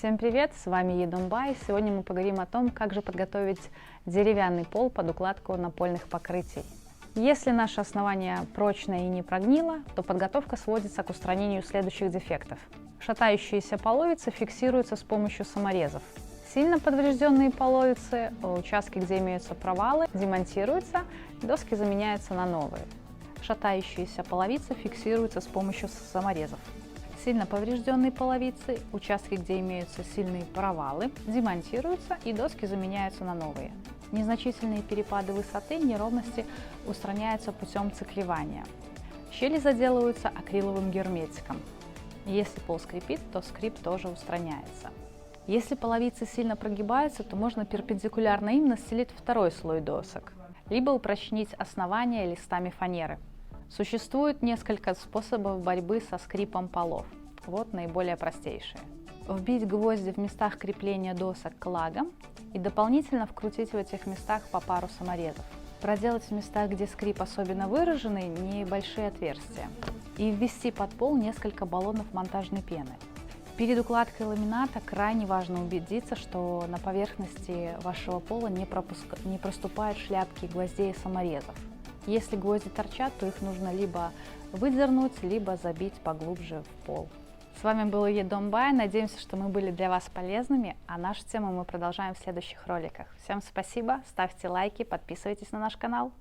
Всем привет, с вами Едонбай. Сегодня мы поговорим о том, как же подготовить деревянный пол под укладку напольных покрытий. Если наше основание прочное и не прогнило, то подготовка сводится к устранению следующих дефектов. Шатающиеся половицы фиксируются с помощью саморезов. Сильно поврежденные половицы, участки, где имеются провалы, демонтируются, доски заменяются на новые. Шатающиеся половицы фиксируются с помощью саморезов. Сильно поврежденные половицы, участки, где имеются сильные провалы, демонтируются и доски заменяются на новые. Незначительные перепады высоты, неровности устраняются путем циклевания. Щели заделываются акриловым герметиком. Если пол скрипит, то скрип тоже устраняется. Если половицы сильно прогибаются, то можно перпендикулярно им настелить второй слой досок, либо упрочнить основание листами фанеры. Существует несколько способов борьбы со скрипом полов. Вот наиболее простейшие. Вбить гвозди в местах крепления досок клагом и дополнительно вкрутить в этих местах по пару саморезов. Проделать в местах, где скрип особенно выраженный, небольшие отверстия. И ввести под пол несколько баллонов монтажной пены. Перед укладкой ламината крайне важно убедиться, что на поверхности вашего пола не проступают шляпки гвоздей и саморезов. Если гвозди торчат, то их нужно либо выдернуть, либо забить поглубже в пол. С вами был Едонбай. Надеемся, что мы были для вас полезными, а нашу тему мы продолжаем в следующих роликах. Всем спасибо, ставьте лайки, подписывайтесь на наш канал.